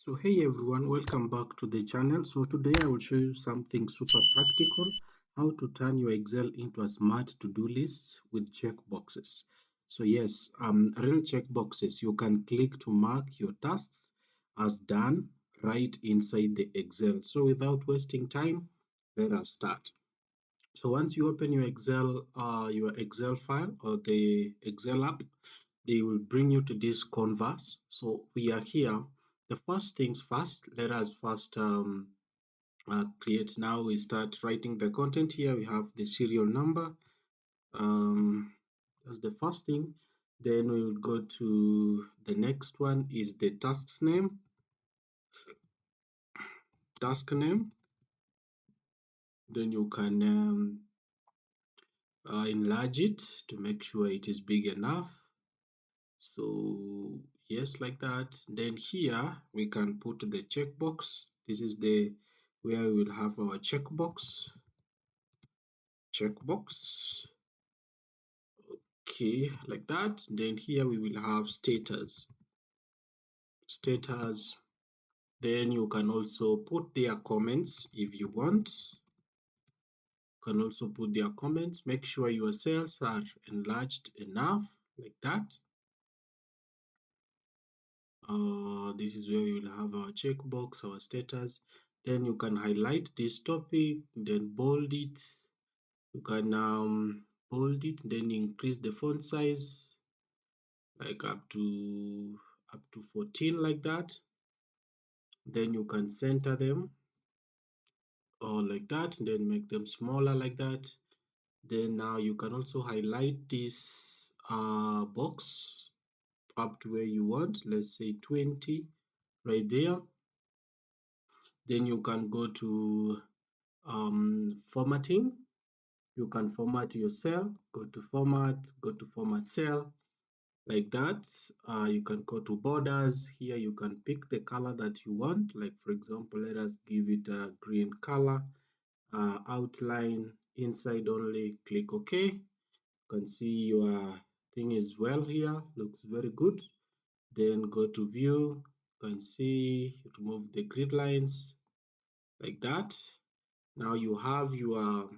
So hey everyone, welcome back to the channel. So today I will show you something super practical, how to turn your Excel into a smart to-do list with checkboxes. So yes, real checkboxes, you can click to mark your tasks as done right inside the Excel. So without wasting time, let us start. So once you open your Excel file or the Excel app, they will bring you to this canvas. So we are here. The first things first, let us first create. Now we start writing the content here. We have the serial number. That's the first thing. Then we will go to the next one is the task name. Then you can enlarge it to make sure it is big enough. So yes, like that. Then here we can put the checkbox. This is the where we will have our checkbox. Okay, like that. Then here we will have status. Then you can also put their comments if you want. You can also put their comments. Make sure your cells are enlarged enough, like that. This is where we will have our checkbox, our status. Then you can highlight this topic, then bold it. You can bold it, then increase the font size like up to 14, like that. Then you can center them or like that, then make them smaller like that. Then now you can also highlight this box up to where you want, let's say 20 right there. Then you can go to formatting. You can format your cell, go to format cell, like that. You can go to borders. Here you can pick the color that you want, like for example, let us give it a green color. Outline inside only, click OK. You can see your thing is well here, looks very good. Then go to view. You can see remove the grid lines, like that. Now you have your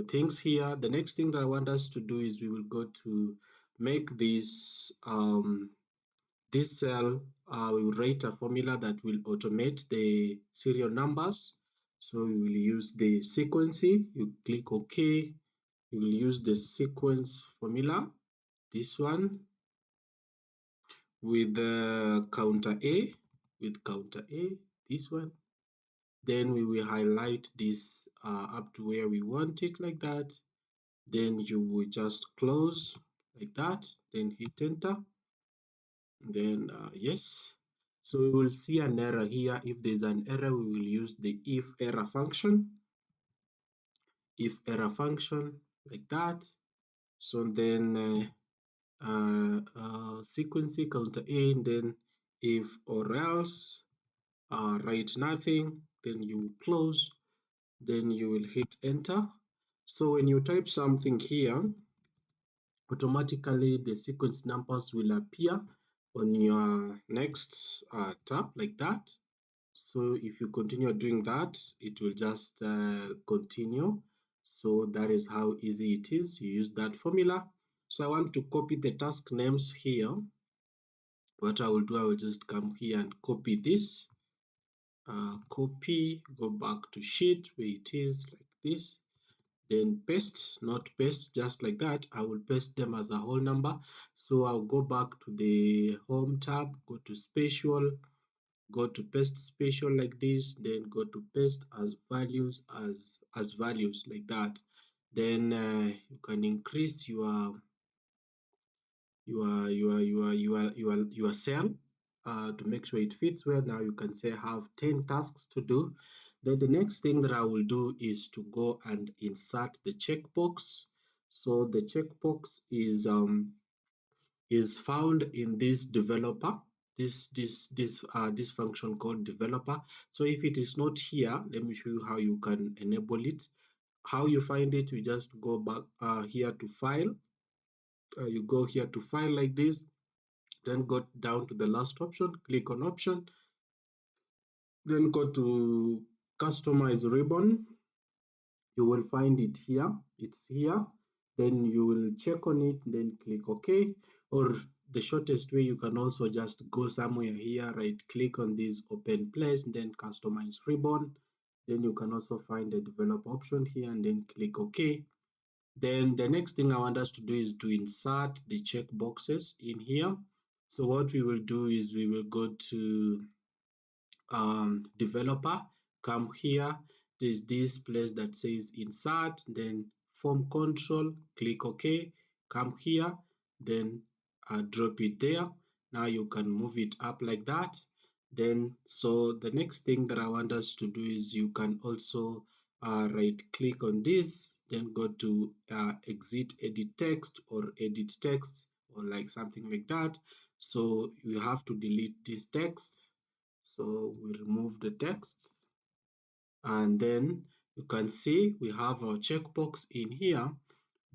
things here. The next thing that I want us to do is we will go to make this this cell. We will write a formula that will automate the serial numbers. So we will use the sequencing. You click OK. You will use the sequence formula, this one, with the counter A, this one. Then we will highlight this up to where we want it, like that. Then you will just close like that, then hit enter. Then yes, so we will see an error here. If there's an error, we will use the if error function, like that. So then sequencing counter A, and then if or else, write nothing, then you close, then you will hit enter. So when you type something here, automatically the sequence numbers will appear on your next tab, like that. So if you continue doing that, it will just continue. So that is how easy it is. You use that formula. So I want to copy the task names here. What I will do, I will just come here and copy this. Copy, go back to sheet where it is, like this. Then paste, not paste, just like that. I will paste them as a whole number. So I'll go back to the home tab, go to special, go to paste special, like this, then go to paste as values, as values, like that. Then you can increase your cell to make sure it fits well. Now you can say have 10 tasks to do. Then the next thing that I will do is to go and insert the checkbox. So the checkbox is found in this developer, this function called developer. So if it is not here, let me show you how you can enable it. How you find it, you just go back here to file. You go here to file, like this. Then go down to the last option, click on option, then go to customize ribbon. You will find it here. It's here. Then you will check on it, then click OK. Or the shortest way, you can also just go somewhere here, right click on this open place, then customize ribbon. Then you can also find the develop option here and then click OK. Then the next thing I want us to do is to insert the checkboxes in here. So what we will do is we will go to developer, come here, there's this place that says insert, then form control, click OK, come here, then drop it there. Now you can move it up like that. Then so the next thing that I want us to do is you can also right click on this, then go to exit edit text or edit text or like something like that. So you have to delete this text, so we remove the text, and then you can see we have our checkbox in here,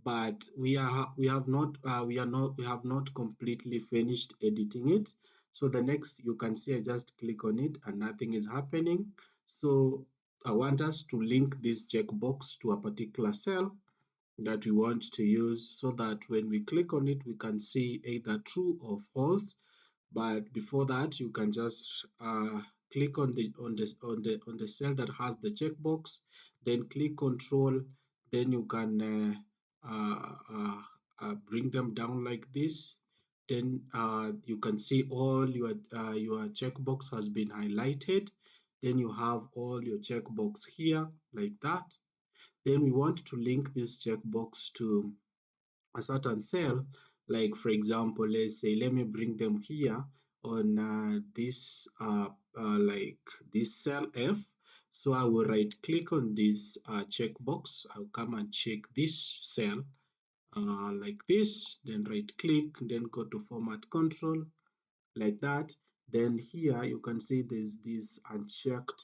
but we have not completely finished editing it. So the next, you can see I just click on it and nothing is happening. So I want us to link this checkbox to a particular cell that we want to use, so that when we click on it we can see either true or false. But before that, you can just click on the cell that has the checkbox, then click control, then you can bring them down like this. Then you can see all your checkbox has been highlighted. Then you have all your checkbox here like that. Then we want to link this checkbox to a certain cell. Like for example, let's say, let me bring them here on this like this cell F. So I will right click on this checkbox. I'll come and check this cell like this, then right click, then go to format control like that. Then here you can see there's this unchecked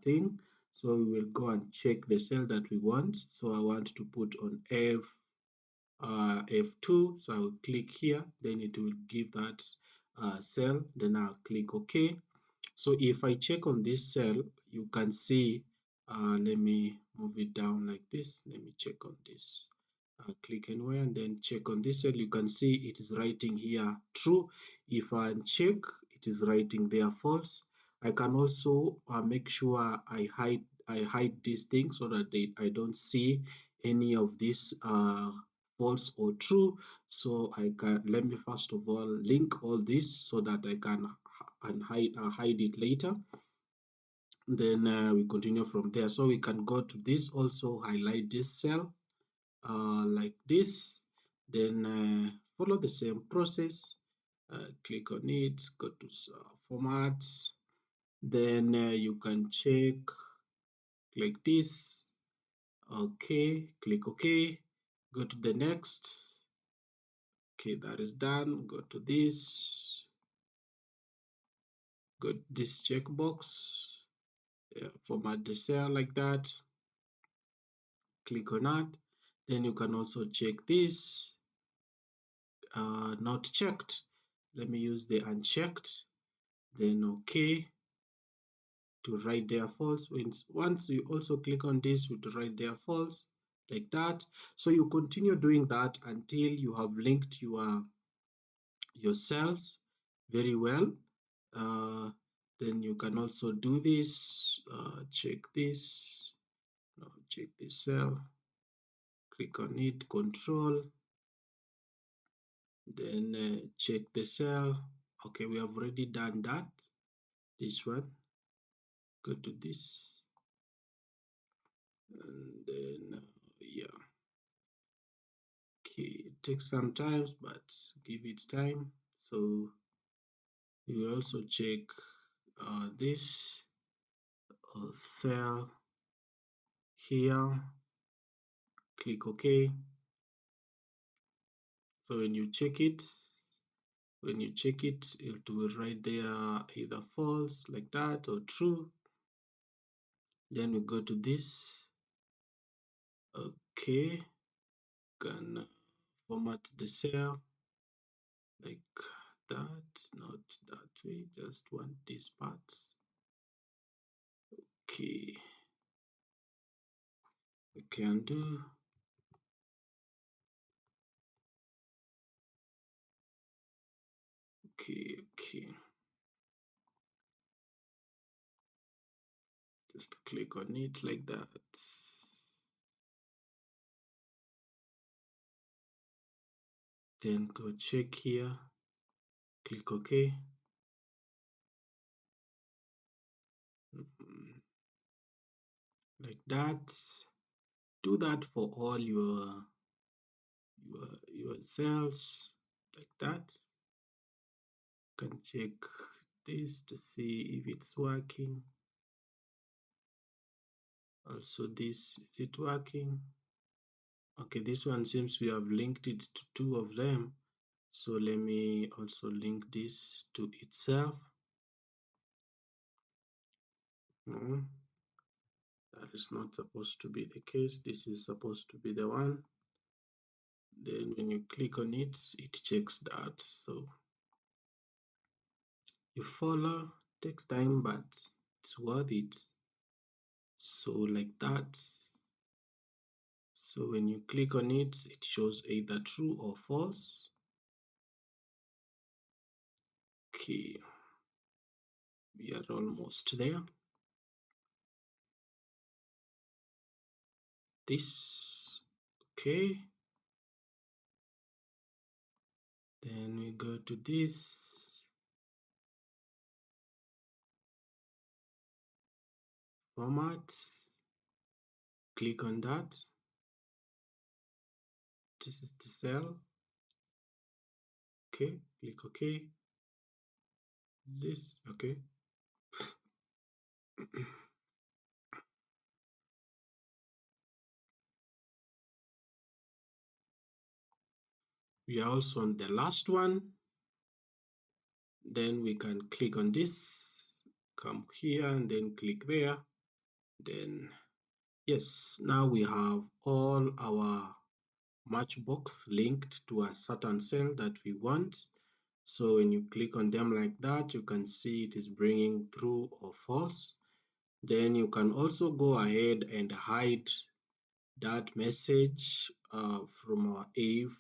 thing. So we will go and check the cell that we want. So I want to put on F2, so I'll click here, then it will give that cell, then I'll click OK. So if I check on this cell, you can see, let me move it down like this, let me check on this, click anywhere and then check on this cell. You can see it is writing here true. If I uncheck, it is writing there false. I can also make sure I hide this thing so that I don't see any of this false or true. So I can, let me first of all link all this so that I can hide it later. Then we continue from there. So we can go to this, also highlight this cell like this, then follow the same process, click on it, go to formats, then you can check like this. Okay, click OK, go to the next. Okay, that is done. Go to this, go to this checkbox, format the cell like that, click on that. Then you can also check this, not checked. Let me use the unchecked, then OK to write there false. Once you also click on this to write there false like that. So you continue doing that until you have linked your cells very well. Then you can also do this, check this, no, check this cell, click on it, control, then check the cell. Okay, we have already done that. This one, go to this, and then yeah, okay, it takes some time, but give it time. So you will also check this cell here, click OK. So when you check it, it will write there either false like that or true. Then we go to this. Okay, can format the cell like that, not that way, just want this part. Okay, we can do. Okay, just click on it like that. Then go check here, click OK. Like that. Do that for all your cells like that. You can check this to see if it's working. Also this, is it working? Okay, this one seems we have linked it to two of them. So let me also link this to itself. No, that is not supposed to be the case. This is supposed to be the one. Then when you click on it, it checks that. So you follow, takes time, but it's worth it. So like that. So when you click on it, it shows either true or false. Okay, we are almost there. This, okay. Then we go to this. Format, click on that. This is the cell. Okay, click OK. This, okay. We are also on the last one. Then we can click on this, come here and then click there. Then yes, now we have all our matchbox linked to a certain cell that we want. So when you click on them like that, you can see it is bringing true or false. Then you can also go ahead and hide that message from our if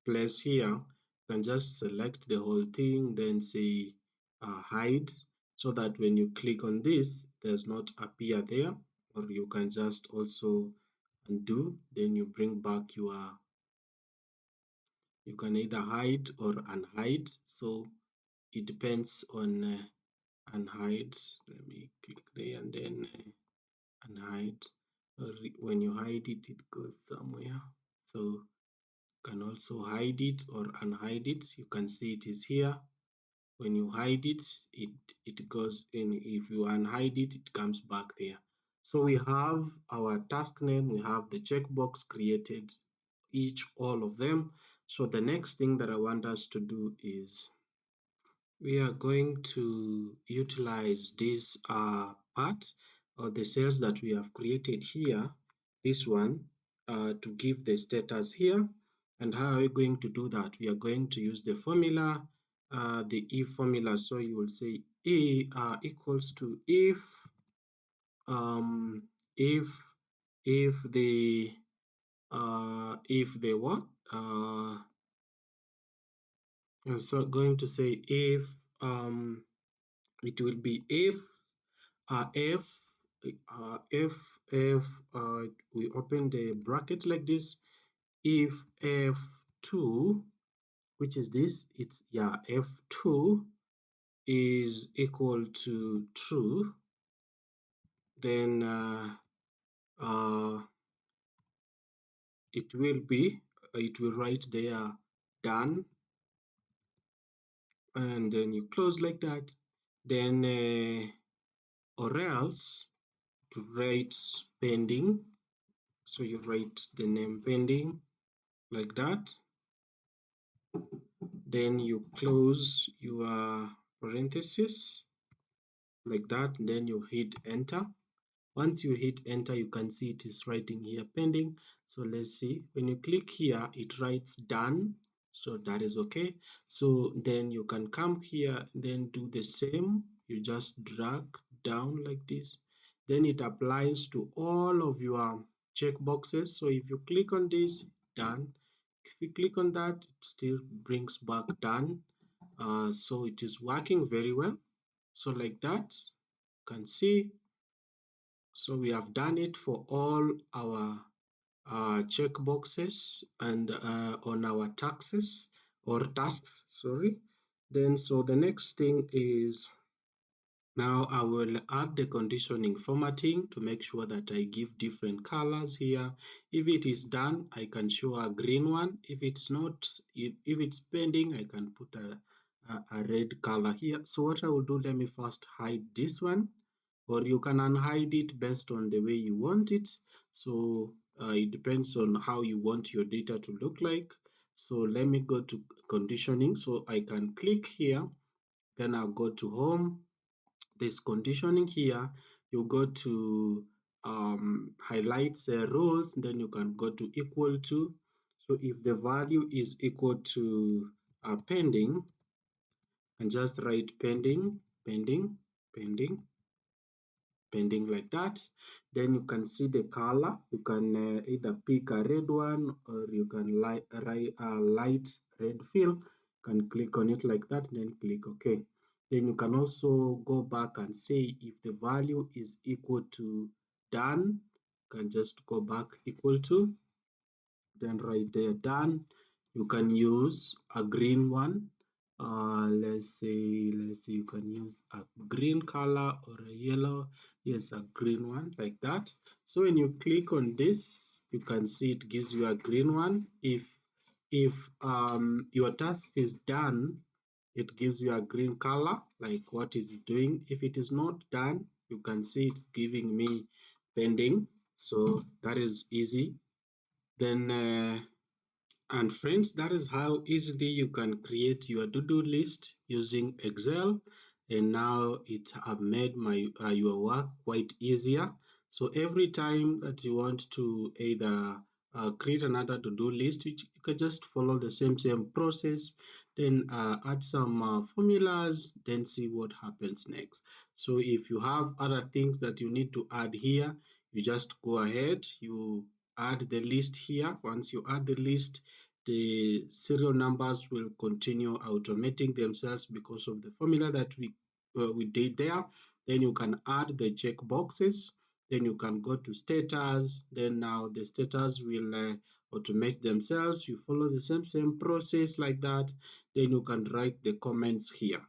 place here. You can just select the whole thing, then say hide, so that when you click on this, does not appear there. Or you can just also undo, then you bring back your, you can either hide or unhide. So it depends on unhide. Let me click there and then unhide. Or when you hide it, it goes somewhere. So you can also hide it or unhide it. You can see it is here. When you hide it, it goes in. If you unhide it, it comes back there. So we have our task name, we have the checkbox created, all of them. So the next thing that I want us to do is we are going to utilize this part or the cells that we have created here, this one, to give the status here. And how are we going to do that? We are going to use the formula, the if formula. So you will say A equals to um, if the what? I'm so going to say if it will be if we open the bracket like this, if f2, which is this, it's f2 is equal to true, then it will write there done, and then you close like that. Then or else to write pending, so you write the name pending like that. Then you close your parenthesis like that, then you hit enter. Once you hit enter, you can see it is writing here pending. So let's see, when you click here, it writes done. So that is okay. So then you can come here, then do the same. You just drag down like this. Then it applies to all of your checkboxes. So if you click on this, done. If you click on that, it still brings back done. So it is working very well. So like that, you can see. So we have done it for all our checkboxes and on our taxes or tasks, sorry. Then so the next thing is, now I will add the conditioning formatting to make sure that I give different colors here. If it is done, I can show a green one. If it's not, if it's pending, I can put a red color here. So what I will do, let me first hide this one, or you can unhide it based on the way you want it. So it depends on how you want your data to look like. So let me go to conditioning. So I can click here, then I'll go to home. This conditioning here. You go to highlight rules, then you can go to equal to. So if the value is equal to pending, and just write pending, pending, pending, pending like that. Then you can see the color. You can either pick a red one, or you can light red fill. You can click on it like that, then click OK. Then you can also go back and say if the value is equal to done, you can just go back equal to, then right there done. You can use a green one. Let's say you can use a green color or a yellow. Yes, a green one like that. So when you click on this, you can see it gives you a green one. If your task is done, it gives you a green color like what is it doing. If it is not done, you can see it's giving me pending. So that is easy. Then and friends, that is how easily you can create your to-do list using Excel. And now it have made your work quite easier. So every time that you want to either create another to-do list, you can just follow the same process, then add some formulas, then see what happens next. So if you have other things that you need to add here, you just go ahead, you add the list here. Once you add the list, the serial numbers will continue automating themselves because of the formula that we did there. Then you can add the check boxes. Then you can go to status. Then now the status will automate themselves. You follow the same process like that. Then you can write the comments here.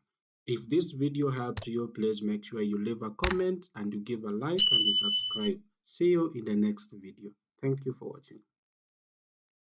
If this video helped you, please make sure you leave a comment and you give a like and you subscribe. See you in the next video. Thank you for watching.